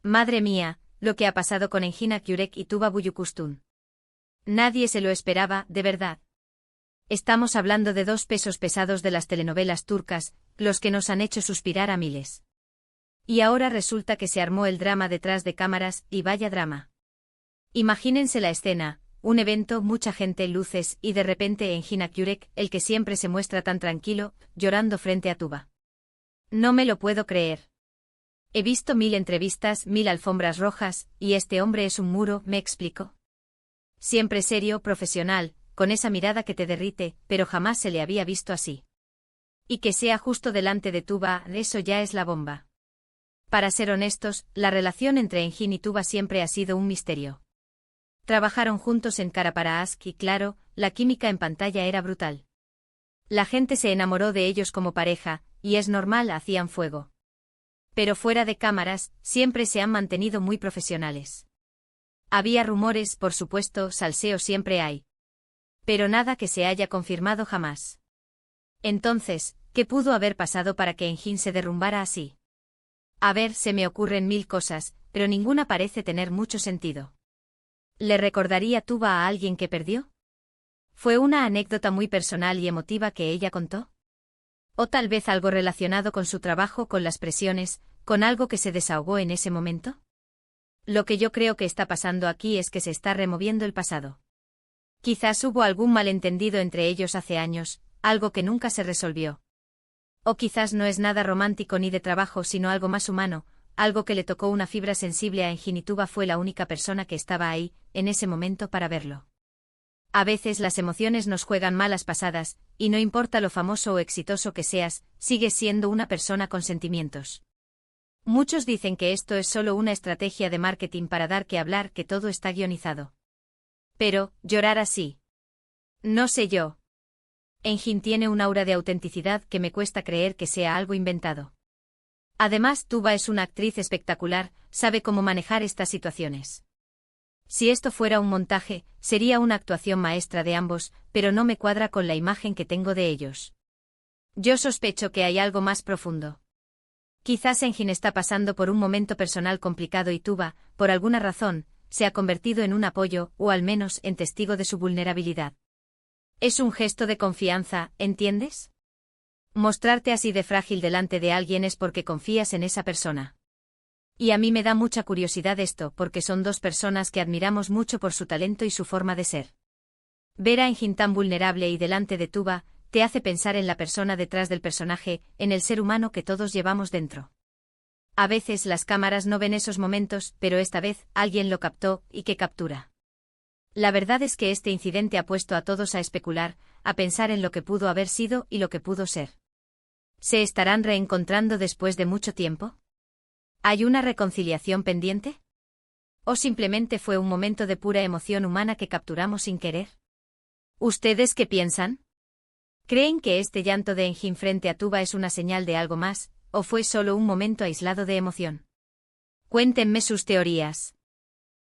Madre mía, lo que ha pasado con Engin Akyurek y Tuba Büyüküstün. Nadie se lo esperaba, de verdad. Estamos hablando de dos pesos pesados de las telenovelas turcas, los que nos han hecho suspirar a miles. Y ahora resulta que se armó el drama detrás de cámaras, y vaya drama. Imagínense la escena, un evento, mucha gente, luces, y de repente Engin Akyurek, el que siempre se muestra tan tranquilo, llorando frente a Tuba. No me lo puedo creer. He visto 1000 entrevistas, 1000 alfombras rojas, y este hombre es un muro, ¿me explico? Siempre serio, profesional, con esa mirada que te derrite, pero jamás se le había visto así. Y que sea justo delante de Tuba, eso ya es la bomba. Para ser honestos, la relación entre Engin y Tuba siempre ha sido un misterio. Trabajaron juntos en Kara para Aşk y claro, la química en pantalla era brutal. La gente se enamoró de ellos como pareja, y es normal, hacían fuego. Pero fuera de cámaras, siempre se han mantenido muy profesionales. Había rumores, por supuesto, salseo siempre hay. Pero nada que se haya confirmado jamás. Entonces, ¿qué pudo haber pasado para que Engin se derrumbara así? A ver, se me ocurren 1000 cosas, pero ninguna parece tener mucho sentido. ¿Le recordaría Tuba a alguien que perdió? ¿Fue una anécdota muy personal y emotiva que ella contó? ¿O tal vez algo relacionado con su trabajo, con las presiones, con algo que se desahogó en ese momento? Lo que yo creo que está pasando aquí es que se está removiendo el pasado. Quizás hubo algún malentendido entre ellos hace años, algo que nunca se resolvió. O quizás no es nada romántico ni de trabajo sino algo más humano, algo que le tocó una fibra sensible a Engin y Tuba fue la única persona que estaba ahí, en ese momento para verlo. A veces las emociones nos juegan malas pasadas, y no importa lo famoso o exitoso que seas, sigues siendo una persona con sentimientos. Muchos dicen que esto es solo una estrategia de marketing para dar que hablar, que todo está guionizado. Pero, llorar así. No sé yo. Engin tiene un aura de autenticidad que me cuesta creer que sea algo inventado. Además, Tuba es una actriz espectacular, sabe cómo manejar estas situaciones. Si esto fuera un montaje, sería una actuación maestra de ambos, pero no me cuadra con la imagen que tengo de ellos. Yo sospecho que hay algo más profundo. Quizás Engin está pasando por un momento personal complicado y Tuba, por alguna razón, se ha convertido en un apoyo, o al menos en testigo de su vulnerabilidad. Es un gesto de confianza, ¿entiendes? Mostrarte así de frágil delante de alguien es porque confías en esa persona. Y a mí me da mucha curiosidad esto, porque son dos personas que admiramos mucho por su talento y su forma de ser. Ver a Engin tan vulnerable y delante de Tuba, te hace pensar en la persona detrás del personaje, en el ser humano que todos llevamos dentro. A veces las cámaras no ven esos momentos, pero esta vez, alguien lo captó, y que captura. La verdad es que este incidente ha puesto a todos a especular, a pensar en lo que pudo haber sido y lo que pudo ser. ¿Se estarán reencontrando después de mucho tiempo? ¿Hay una reconciliación pendiente? ¿O simplemente fue un momento de pura emoción humana que capturamos sin querer? ¿Ustedes qué piensan? ¿Creen que este llanto de Engin frente a Tuba es una señal de algo más, o fue solo un momento aislado de emoción? Cuéntenme sus teorías.